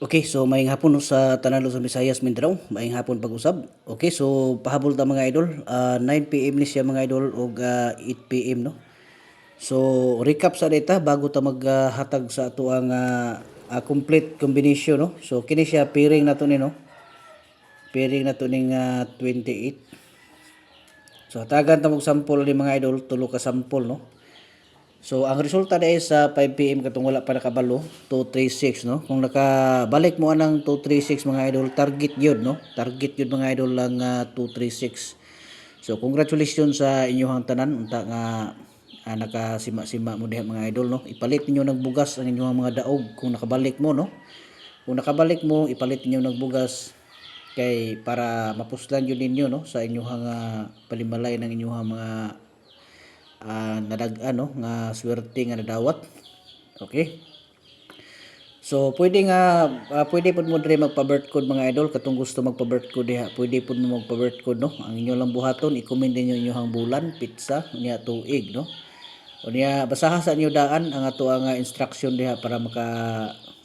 Okay, so maayong hapon no, sa tanan sa Visayas, Mindanao. Maayong hapon pag-usab. Okay, so pahabol ta mga idol. 9 PM ni siya mga idol og 8 PM no. So recap sa data bago ta maghatag sa ato ang complete combination no. So kini siya pairing nato ni no. Pairing nato ning 28. So hatagan ta og sample ni mga idol, tulo ka sample no. So ang resulta dahil sa 5 PM katong wala pa nakabalo 236 no. Kung nakabalik mo anang 236 mga idol, target yun no. Target yun mga idol lang 236. So congratulations sa inyong tanan unta nga nakasima-sima mo diha mga idol no. Ipalit ninyo ng bugas ang inyong mga daog kung nakabalik mo no. Kung nakabalik mo, ipalit ninyo ng bugas kay para mapuslan yun ninyo no sa inyong palimalay ng inyong mga nadag-ano nga swerte nga nadawat. Okay, so pwede pud mo dire magpa-birth code mga idol katong gusto magpa-birth code diha, pwede pud mo magpa-birth code no. Ang inyo lang buhaton, i-comment ninyo inyong bulan, pizza unya tuig no. Unya basaha sa inyo daan ang ato nga instruction diha para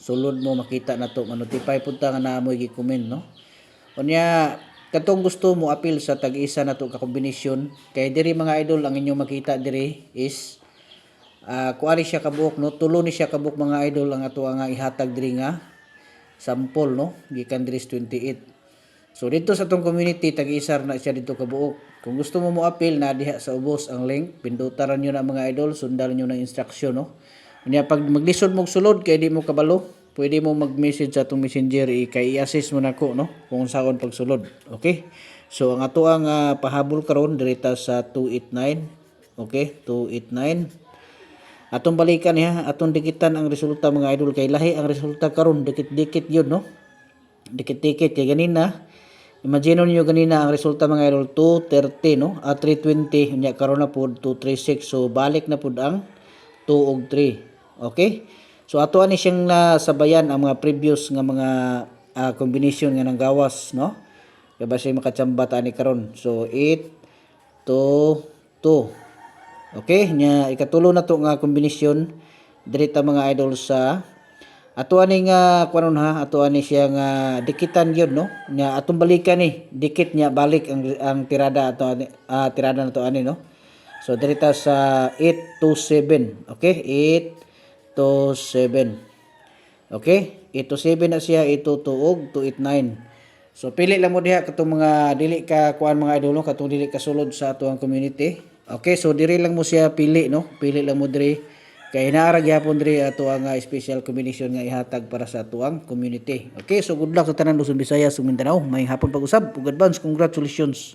sulod mo makita nato, ma-notify pud ta nga naamoy gi-comment no. Unya katong gusto mo apil sa tag-isa nato ka kombinasyon kay diri mga idol ang inyo makita diri is kuari siya kabuok no, tulo ni siya kabuok mga idol ang ato nga ihatag diri nga sample no gikan diri 28. So dito sa tong community tag-isa na siya dito kabuok. Kung gusto mo apil na diha sa ubos ang link, pindutan niyo na mga idol, sundan niyo na instruction no. Unya pag maglisod mo sulod kay di mo kabalo, pwede mo mag-message sa itong messenger kay i-assist mo nako no kung saan pagsulod. Okay, so ang ato ang pahabol karon direta sa 289. Okay, 289 atong balikan niya, atong dikitan ang resulta mga idol kay lahi ang resulta karon, dikit-dikit yun no, dikit-dikit kay ganina. Imagine niyo ganina ang resulta mga idol 230 no, 320 unya karon na pud 236. So balik na pud ang 2 ug 3. Okay, so ato ani siyang nasabayan ang mga previous nga mga combination nga nang gawas no. Kaya ba siya makachamba ta ni karon. So 8 to 2. Okay, nya ikatulo na to nga kombinasyon direta mga idol sa ato ani nga kuanon ha, ato ani siya nga dikitan gyud no. Nya atong balikan ni dikit nya balik ang tirada ato tirada na to ani no. So direta sa 8 to 7. Okay, 8 to 7. Okay, 8 to 7 na siya, 8 to 2 og 289. So pili lang mo diha katong mga dili ka kuan mga idol no, katong dili ka sulod sa ato ang community. Okay, so diri lang mo siya pili no, pili lang mo diri kay naara gyapon diri ato ang special combination nga ihatag para sa ato ang community. Okay, so good luck sa tanan Luzon, Visayas ug Mindanao. May hapon pag-usab ug advance congratulations.